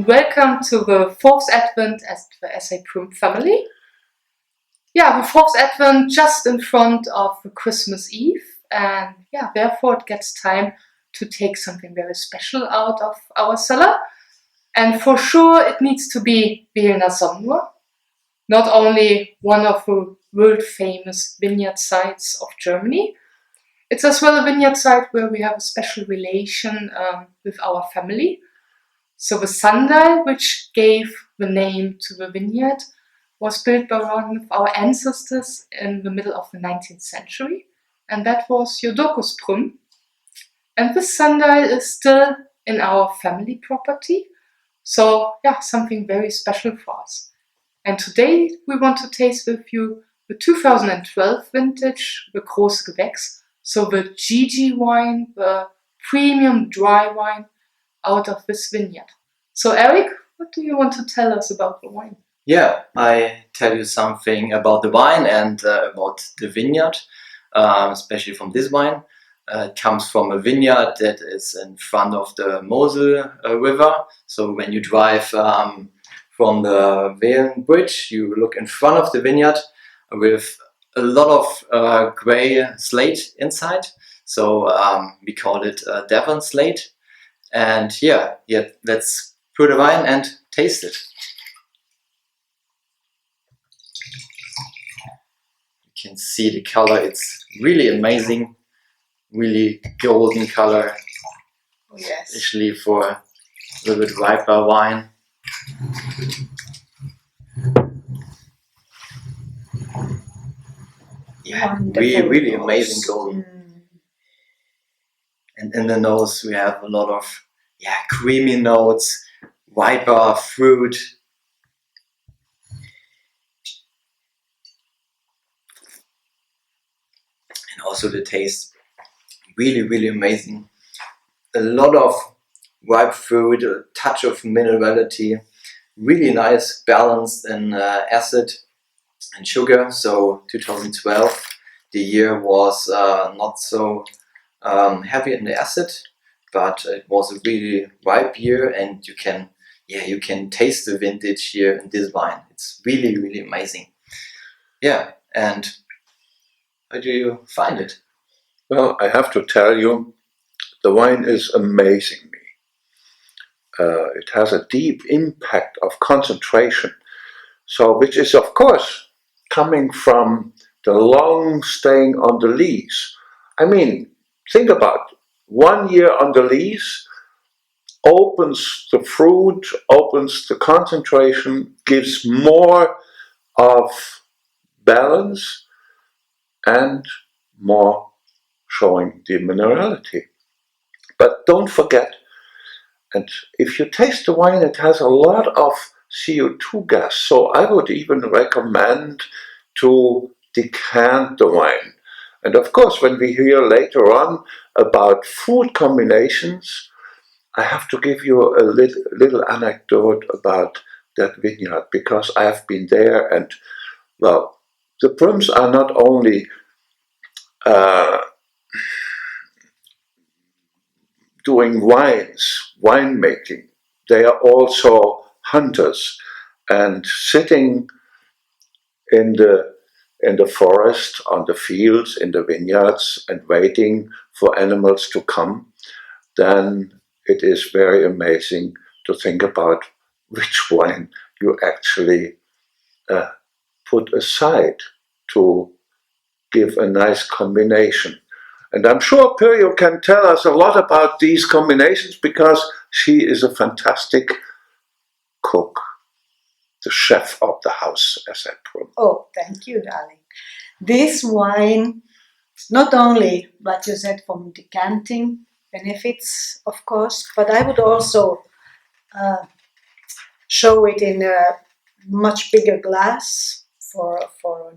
and welcome to the 4.Advent as the S.A.Prüm family. Yeah, the 4.Advent just in front of the Christmas Eve, and yeah, therefore it gets time to take something very special out of our cellar. And for sure it needs to be Jeden Adventssonntag, not only one of the world famous vineyard sites of Germany. It's as well a vineyard site where we have a special relation with our family. So the sundial, which gave the name to the vineyard, was built by one of our ancestors in the middle of the 19th century, and that was S.A.Prüm. And this sundial is still in our family property, so yeah, something very special for us. And today we want to taste with you the 2012 vintage, the Große Gewächs, so the GG wine, the premium dry wine out of this vineyard. So Eric, what do you want to tell us about the wine? Yeah, I tell you something about the wine and about the vineyard, especially from this wine. It comes from a vineyard that is in front of the Mosel River. So when you drive from the Wein bridge, you look in front of the vineyard with a lot of grey slate inside. So we call it Devon slate. And yeah, let's put the wine and taste it. You can see the color, it's really amazing, really golden color. Oh, yes. Especially for a little bit riper wine. Yeah, really amazing golden. And in the nose we have a lot of creamy notes, riper fruit. And also the taste, really amazing. A lot of ripe fruit, a touch of minerality, really nice balance in acid and sugar. So 2012, the year was not so heavy in the acid, but it was a really ripe year, and you can taste the vintage here in this wine. It's really amazing. Yeah, and how do you find it? Well, I have to tell you, the wine is amazing me. It has a deep impact of concentration, so which is of course coming from the long staying on the lees. I mean, think about 1 year on the lees, opens the fruit, opens the concentration, gives more of balance and more showing the minerality. But don't forget, and if you taste the wine, it has a lot of CO2 gas, so I would even recommend to decant the wine. And of course, when we hear later on about food combinations, I have to give you a little anecdote about that vineyard, because I have been there, and well, the Prüms are not only doing winemaking, they are also hunters and sitting in the forest, on the fields, in the vineyards, and waiting for animals to come. Then it is very amazing to think about which wine you actually put aside to give a nice combination. And I'm sure Pirjo can tell us a lot about these combinations, because she is a fantastic cook, the chef of the house, S.A.Prüm. Oh, thank you, darling. This wine, not only, like you said, from decanting benefits, of course, but I would also show it in a much bigger glass for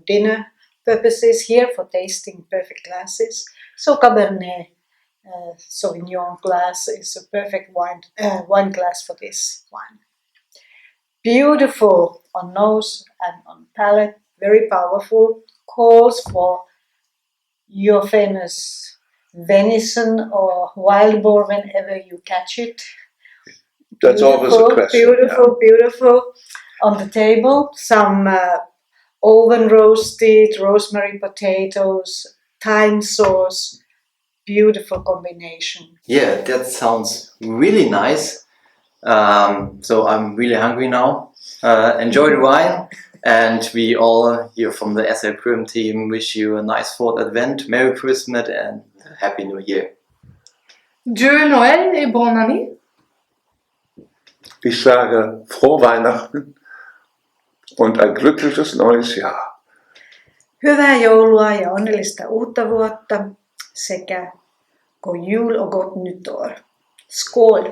dinner purposes here, for tasting perfect glasses. So Cabernet Sauvignon glass is a perfect wine glass for this wine. Beautiful on nose and on palate, very powerful, calls for your famous venison or wild boar whenever you catch it. That's always a question. Beautiful. On the table, some oven roasted rosemary potatoes, thyme sauce. Beautiful combination. Yeah, that sounds really nice. So I'm really hungry now. Enjoy the wine, and we all here from the S.A.Prüm team wish you a nice 4.Advent, Merry Christmas and Happy New Year. Joyeux Noël et bonne année. Ich sage frohe Weihnachten und ein glückliches neues Jahr. Hyvää joulua ja onnellista uutta vuotta sekä god jul och gott nyttår. Skål!